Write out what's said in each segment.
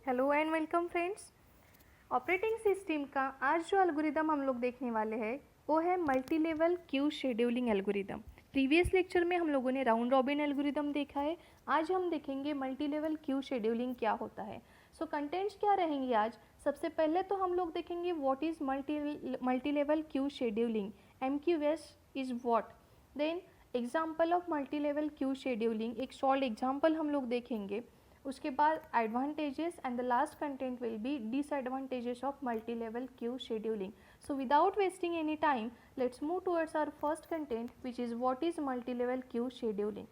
Hello and welcome friends. Operating system का आज जो एल्गोरिदम हम लोग देखने वाले हैं वो है multi level queue scheduling algorithm. Previous lecture में हम लोगों ने राउंड रॉबिन एल्गोरिदम देखा है। आज हम देखेंगे मल्टी लेवल क्यू शेड्यूलिंग क्या होता है। सो कंटेंट्स क्या रहेंगे आज। सबसे पहले तो हम लोग देखेंगे what is multi level queue scheduling, MQS is what. Then example of multi level queue scheduling, एक शॉर्ट एग्जाम्पल हम लोग देखेंगे। उसके बाद advantages and the last content will be disadvantages of multi level queue scheduling. So without wasting any time let's move towards our first content which is what is multi level queue scheduling.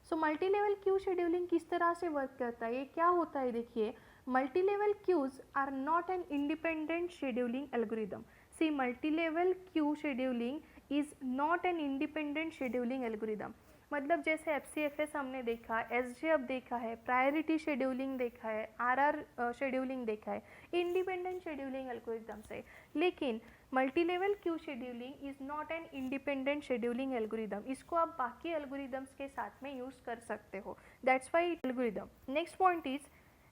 So multi level queue scheduling किस तरह से work करता है, ये क्या होता है। देखिए, multi level queues are not an independent scheduling algorithm. See multi level queue scheduling is not an independent scheduling algorithm. मतलब जैसे FCFS हमने देखा, SJ अब देखा है, प्रायोरिटी शेड्यूलिंग देखा है, RR शेड्यूलिंग देखा है, इंडिपेंडेंट शेड्यूलिंग एल्गोरिदम से। लेकिन multi level queue scheduling is not an independent scheduling algorithm. इसको आप बाकी एल्गोरिदम्स के साथ में यूज़ कर सकते हो, that's why algorithm. Next point is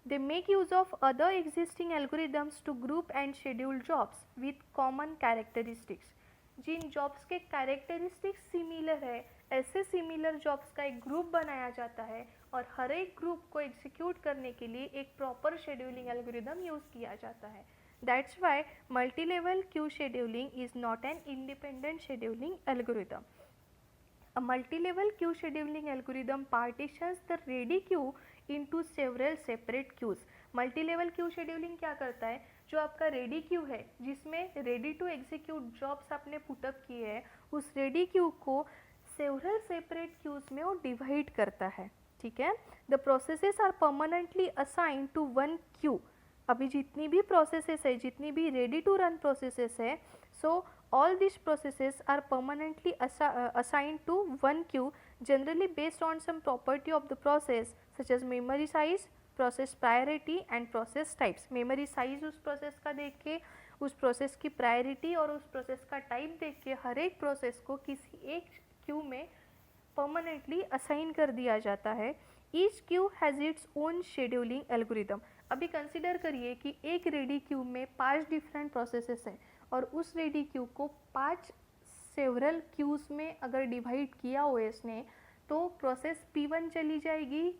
they make use of other existing algorithms to group and schedule jobs with common characteristics। जिन जॉब्स के कैरेक्टरिस्टिक्स सिमिलर है, ऐसे सिमिलर जॉब्स का एक ग्रुप बनाया जाता है और हर एक ग्रुप को एग्जीक्यूट करने के लिए एक प्रॉपर शेड्यूलिंग एल्गोरिदम यूज़ किया जाता है। That's why multi level queue scheduling is not an independent scheduling algorithm. A multi-level queue scheduling algorithm partitions the ready queue into several separate queues। Multilevel queue scheduling क्या करता है, जो आपका ready queue है जिसमें रेडी टू एग्जीक्यूट जॉब्स आपने put up किए हैं, उस रेडी क्यू को सेवरल सेपरेट क्यूज में वो डिवाइड करता है। ठीक है, the processes are permanently assign to one queue. अभी जितनी भी प्रोसेसेस है, जितनी भी रेडी टू रन प्रोसेसेस है, सो all these processes are permanently assigned to one queue, generally based on some property of the process such as memory size, process priority and process types। memory size उस process का देख के, उस process की priority और उस process का type देख के हर एक प्रोसेस को किसी एक क्यू में परमानेंटली असाइन कर दिया जाता है। Each Q has its own scheduling algorithm. अभी कंसिडर करिए कि एक रेडी क्यू में 5 डिफरेंट प्रोसेसेस हैं और उस रेडी क्यू को 5 सेवरल क्यूज़ में अगर डिवाइड किया OS ने, तो प्रोसेस P1 चली जाएगी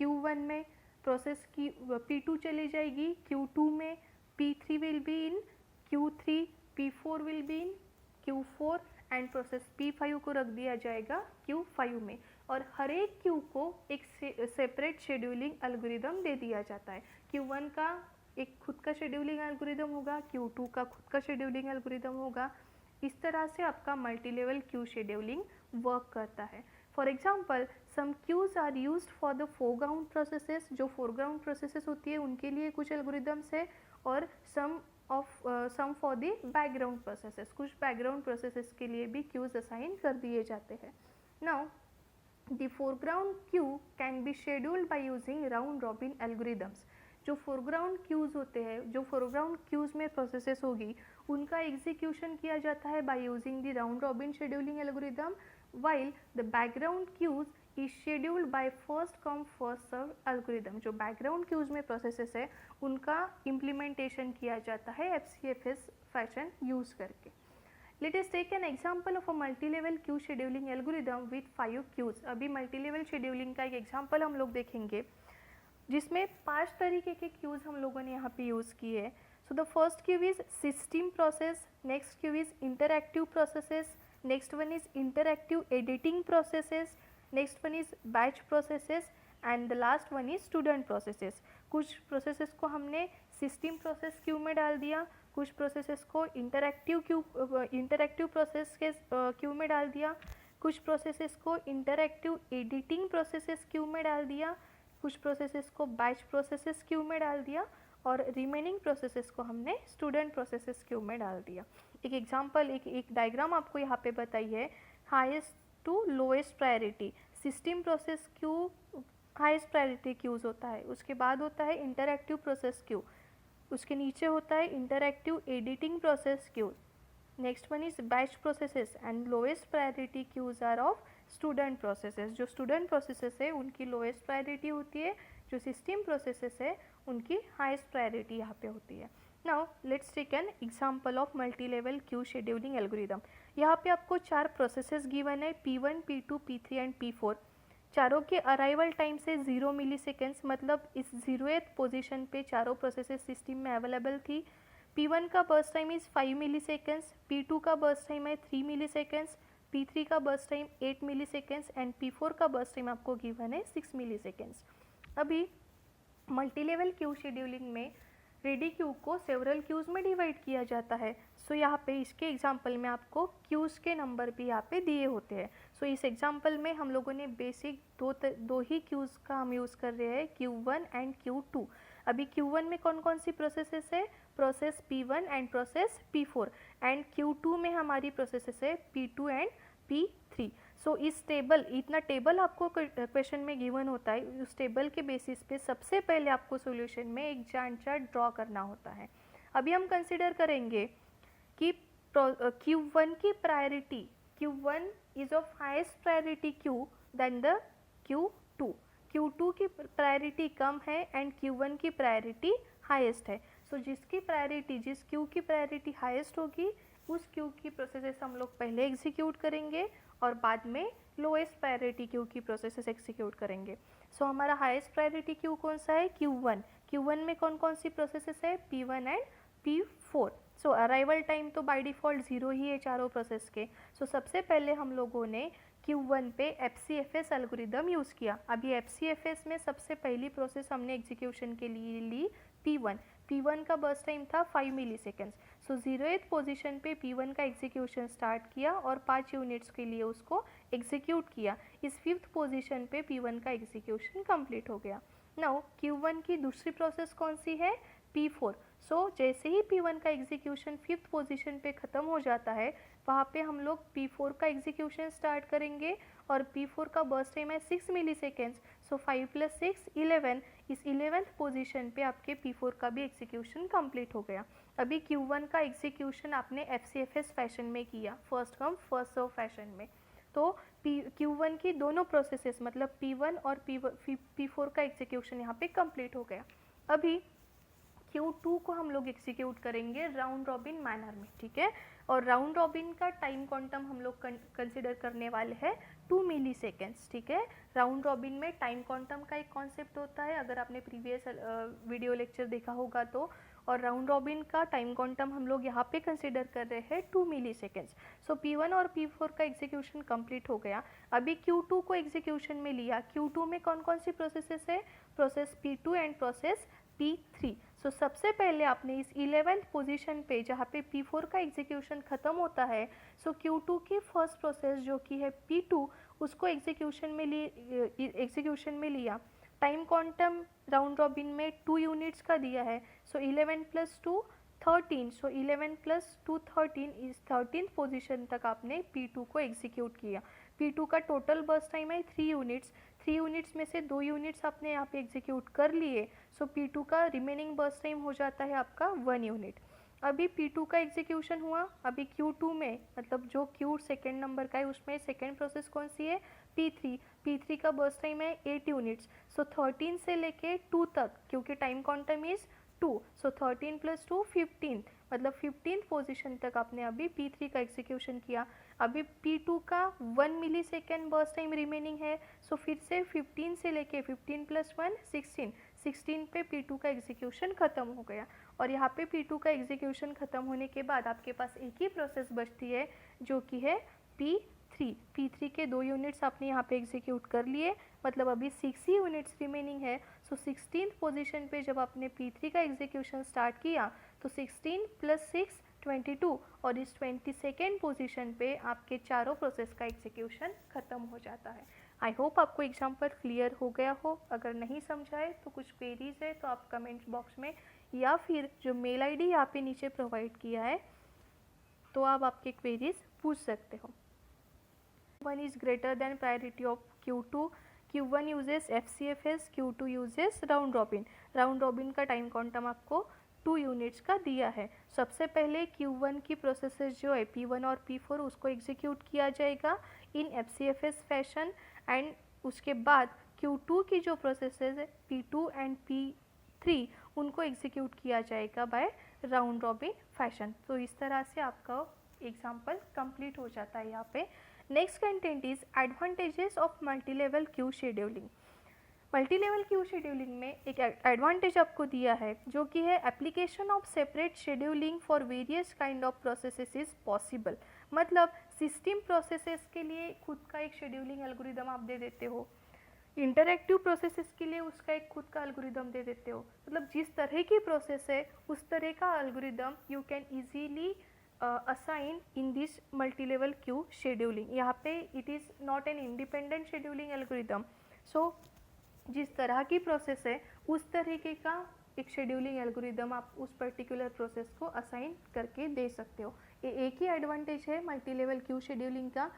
Q1 में, प्रोसेस की P2 चली जाएगी Q2 में, P3 will be in Q3, P4 will be in Q4 and process P5 को रख दिया जाएगा Q5 में। और हर एक क्यू को एक सेपरेट शेड्यूलिंग एल्गोरिदम दे दिया जाता है। Q1 का एक खुद का शेड्यूलिंग एल्गोरिदम होगा, Q2 का खुद का शेड्यूलिंग एल्गोरिदम होगा। इस तरह से आपका multi level queue scheduling work करता है। For example, some queues are used for the foreground processes. जो फोरग्राउंड प्रोसेसेस होती है उनके लिए कुछ एल्गोरिदम्स है, और some for the background processes, कुछ बैकग्राउंड प्रोसेसेस के लिए भी क्यूज असाइन कर दिए जाते हैं। Now the foreground queue can be scheduled by using round robin algorithms. जो फोरग्राउंड क्यूज़ होते हैं, जो फोरग्राउंड क्यूज़ में प्रोसेसेस होगी, उनका एग्जीक्यूशन किया जाता है by using the round robin scheduling algorithm, while the background queues is scheduled by first come first serve algorithm. जो बैकग्राउंड क्यूज़ में प्रोसेसेस है उनका इम्प्लीमेंटेशन किया जाता है FCFS फैशन यूज़ करके। Let us take an example of a multi-level queue scheduling algorithm with 5 queues। अभी multi-level scheduling का एक एग्जाम्पल हम लोग देखेंगे जिसमें 5 तरीके के क्यूज़ हम लोगों ने यहाँ पे यूज़ किए हैं। So the first Q is system process, next Q is interactive processes, next one is interactive editing processes, next one is batch processes and the last one is student processes. कुछ processes को हमने system process Q में डाल दिया, कुछ processes को interactive process के Q में डाल दिया, कुछ प्रोसेसेस को इंटरएक्टिव एडिटिंग प्रोसेसेस क्यू में डाल दिया, कुछ प्रोसेसेस को बैच प्रोसेसेस क्यू में डाल दिया, और रिमेनिंग प्रोसेसेस को हमने स्टूडेंट प्रोसेसेस क्यू में डाल दिया। एक एग्जांपल, एक डायग्राम आपको यहाँ पे बताई है। Highest to lowest priority, system process queue highest priority queues होता है, उसके बाद होता है इंटरएक्टिव प्रोसेस क्यू, उसके नीचे होता है interactive editing process queue, next one is batch processes and lowest priority queues are of student processes. जो स्टूडेंट प्रोसेसेस है उनकी लोएस्ट प्रायोरिटी होती है, जो सिस्टम प्रोसेसेस है उनकी हाईएस्ट प्रायोरिटी यहाँ पे होती है। Now let's take an example of multi level queue scheduling algorithm. यहाँ पे आपको 4 प्रोसेसेस गिवन है, P1, P2, P3 and P4। चारों के अराइवल टाइम से 0 मिली सेकेंड्स, मतलब इस 0th पोजिशन पे चारों प्रोसेसेस सिस्टम में अवेलेबल थी। P1 का burst time is 5 milli seconds, P2 का बर्स्ट टाइम है 3 मिली सेकेंड्स, P3 का burst time 8 milli seconds and P4 का बर्स्ट टाइम आपको गिवन है 6 मिली सेकेंड्स। अभी मल्टी लेवल क्यू शेड्यूलिंग में रेडी क्यू को सेवरल क्यूज़ में डिवाइड किया जाता है। सो यहाँ पे इसके एग्जांपल में आपको क्यूज़ के नंबर भी यहाँ पे दिए होते हैं। सो इस एग्जांपल में हम लोगों ने बेसिक दो ही क्यूज़ का हम यूज़ कर रहे हैं, Q1 एंड Q2। अभी Q1 में कौन कौन सी प्रोसेसेस है, process P1 and process P4, and Q2 में हमारी प्रोसेसेस है P2 एंड P3। सो इस टेबल, इतना टेबल आपको क्वेश्चन में गिवन होता है, उस टेबल के बेसिस पे सबसे पहले आपको सॉल्यूशन में एक गैंट चार्ट ड्रॉ करना होता है। अभी हम कंसिडर करेंगे कि Q1 की priority, Q1 is of highest priority queue then the Q2। Q2 की प्रायोरिटी कम है एंड Q1 की प्रायोरिटी हाईएस्ट है। सो जिस क्यू की प्रायोरिटी हाईएस्ट होगी उस क्यू की प्रोसेसेस हम लोग पहले एग्जीक्यूट करेंगे और बाद में लोएस्ट प्रायोरिटी क्यू की प्रोसेसेस एग्जीक्यूट करेंगे। सो हमारा हाईएस्ट प्रायोरिटी क्यू कौन सा है, Q1 में कौन कौन सी प्रोसेसेस है, P1 and P4। So arrival time तो बाय डिफ़ॉल्ट 0 ही है चारों प्रोसेस के। सो सबसे पहले हम लोगों ने Q1 पे FCFS एल्गोरिदम यूज़ किया। अभी FCFS में सबसे पहली प्रोसेस हमने एग्जीक्यूशन के लिए ली P1 का बर्स्ट टाइम था 5 मिली सेकेंड्स। सो 0th पोजीशन पे P1 का एग्जीक्यूशन स्टार्ट किया और 5 यूनिट्स के लिए उसको एग्जीक्यूट किया। इस 5th पोजीशन पे P1 का एग्जीक्यूशन कंप्लीट हो गया। नाउ Q1 की दूसरी प्रोसेस कौन सी है, P4। सो जैसे ही P1 का एग्जीक्यूशन 5th पोजीशन पे ख़त्म हो जाता है, वहाँ पे हम लोग P4 का एग्जीक्यूशन स्टार्ट करेंगे और P4 का बर्स्ट टाइम है 6 मिली सेकेंड्स। सो 5 + 6 11, इस 11th पोजीशन पे आपके P4 का भी एग्जीक्यूशन कंप्लीट हो गया। अभी Q1 का एग्जीक्यूशन आपने FCFS फैशन में किया, first come first serve fashion में। तो Q1 की दोनों प्रोसेसेस मतलब P1 और P4 का एग्जीक्यूशन यहाँ पे कंप्लीट हो गया। अभी Q2 को हम लोग एग्जीक्यूट करेंगे राउंड रॉबिन मैनर में, ठीक है। और राउंड रॉबिन का टाइम क्वांटम हम लोग कंसिडर करने वाले हैं 2 मिली सेकेंड्स, ठीक है। राउंड रॉबिन में टाइम क्वांटम का एक कॉन्सेप्ट होता है, अगर आपने प्रीवियस वीडियो लेक्चर देखा होगा तो। और राउंड रॉबिन का टाइम क्वांटम हम लोग यहाँ पे कंसिडर कर रहे हैं 2 मिली सेकेंड्स। सो P1 और P4 का एग्जीक्यूशन कंप्लीट हो गया। अभी Q2 को एग्जीक्यूशन में लिया। Q2 में कौन कौन सी प्रोसेसेस है, process P2 and process P3। सो सबसे पहले आपने इस 11th पोजीशन पे जहाँ पे P4 का एग्जीक्यूशन ख़त्म होता है, सो Q2 की फर्स्ट प्रोसेस जो कि है P2, उसको एग्जीक्यूशन में लिया। टाइम क्वांटम राउंड रॉबिन में 2 यूनिट्स का दिया है। सो 11 + 2 13, सो 11 + 2 13, इस 13th पोजीशन तक आपने P2 को एग्जीक्यूट किया। P2 का टोटल बर्स्ट टाइम है 3 यूनिट्स। 3 यूनिट्स में से 2 यूनिट्स आपने यहाँ पे एग्जीक्यूट कर लिए। सो P2 का रिमेनिंग बर्स्ट टाइम हो जाता है आपका 1 यूनिट। अभी P2 का एग्जीक्यूशन हुआ। अभी Q2 में मतलब जो Q सेकेंड नंबर का है उसमें सेकेंड प्रोसेस कौन सी है, P3 का बर्स्ट टाइम है 8 यूनिट्स। सो 13 से लेके 2 तक, क्योंकि टाइम क्वांटम इज़ 2, सो 13 + 2 15, मतलब 15th पोजीशन तक आपने अभी P3 का एग्जीक्यूशन किया। अभी P2 का 1 मिली सेकेंड बर्स्ट टाइम रिमेनिंग है। सो फिर से 15 से लेके 15 + 1 16 पे P2 का एग्जीक्यूशन ख़त्म हो गया। और यहाँ पे P2 का एग्जीक्यूशन ख़त्म होने के बाद आपके पास एक ही प्रोसेस बचती है जो कि है P3 के 2 यूनिट्स आपने यहाँ पे एग्जीक्यूट कर लिए, मतलब अभी 6 ही यूनिट्स रिमेनिंग है। सो 16th पोजीशन पे जब आपने P3 का एग्जीक्यूशन स्टार्ट किया तो 16 + 6 22, और इस 22nd पोजीशन पे आपके चारों प्रोसेस का एग्जीक्यूशन ख़त्म हो जाता है। आई होप आपको एग्जाम्पल क्लियर हो गया हो। अगर नहीं समझाए तो कुछ क्वेरीज है तो आप कमेंट बॉक्स में या फिर जो मेल आईडी यहाँ पे नीचे प्रोवाइड किया है तो आप आपके क्वेरीज पूछ सकते हो। Q1 is greater than priority of Q2. Q1 uses FCFS, Q2 uses round robin. Round robin का टाइम क्वांटम आपको 2 यूनिट्स का दिया है। सबसे पहले Q1 की प्रोसेसेस जो है P1 और P4 उसको एग्जीक्यूट किया जाएगा इन FCFS फैशन, एंड उसके बाद Q2 की जो प्रोसेसेस है P2 एंड 3 उनको एग्जीक्यूट किया जाएगा बाय राउंड रॉबिन फैशन। तो इस तरह से आपका एग्जाम्पल कंप्लीट हो जाता है यहाँ पे। Next content is advantages of multi level queue scheduling. Multi level queue scheduling में एक एडवांटेज आपको दिया है जो कि है application of separate scheduling for various kind of processes is possible. मतलब सिस्टम प्रोसेसेस के लिए खुद का एक शेड्यूलिंग एल्गोरिदम आप दे देते हो, इंटरैक्टिव प्रोसेसेस के लिए उसका एक खुद का एल्गोरिदम दे देते हो। मतलब जिस तरह की प्रोसेस है उस तरह का algorithm you can easily assign in this multi level queue scheduling. यहाँ पे it is not an independent scheduling algorithm. So जिस तरह की प्रोसेस है उस तरीके का एक शेड्यूलिंग एल्गोरिदम आप उस पर्टिकुलर प्रोसेस को असाइन करके दे सकते हो। ये एक ही एडवांटेज है मल्टी लेवल क्यू शेड्यूलिंग का।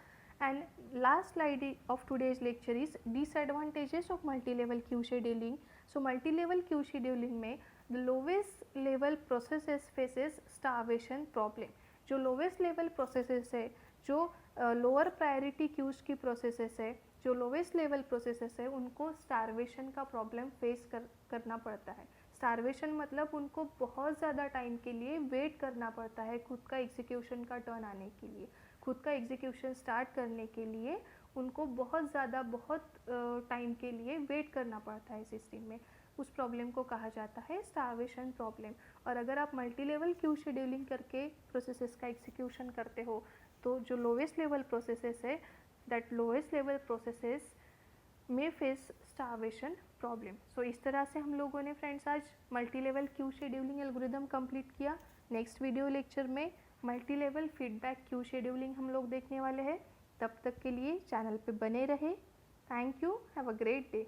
And last slide of today's lecture is disadvantages of multi level queue scheduling. So multi level queue scheduling में the lowest level processes faces starvation problem. जो लोवेस्ट लेवल प्रोसेसेस है, जो lower priority queues की processes है, जो lowest level processes है, उनको starvation का प्रॉब्लम फेस करना पड़ता है। स्टार्वेशन मतलब उनको बहुत ज़्यादा टाइम के लिए वेट करना पड़ता है खुद का एग्जीक्यूशन का टर्न आने के लिए। खुद का एग्जीक्यूशन स्टार्ट करने के लिए उनको बहुत टाइम के लिए वेट करना पड़ता है सिस्टम में। उस प्रॉब्लम को कहा जाता है स्टार्वेशन प्रॉब्लम। और अगर आप मल्टी लेवल क्यू शेड्यूलिंग करके प्रोसेसेस का एग्जीक्यूशन करते हो तो जो लोवेस्ट लेवल प्रोसेसेस है, दैट लोवेस्ट लेवल प्रोसेसेस में फेस स्टार्वेशन प्रॉब्लम। सो इस तरह से हम लोगों ने फ्रेंड्स आज multi level queue scheduling algorithm complete किया। नेक्स्ट वीडियो लेक्चर में multi level feedback queue scheduling हम लोग देखने वाले हैं। तब तक के लिए चैनल पे बने रहे। Thank you, have a great day.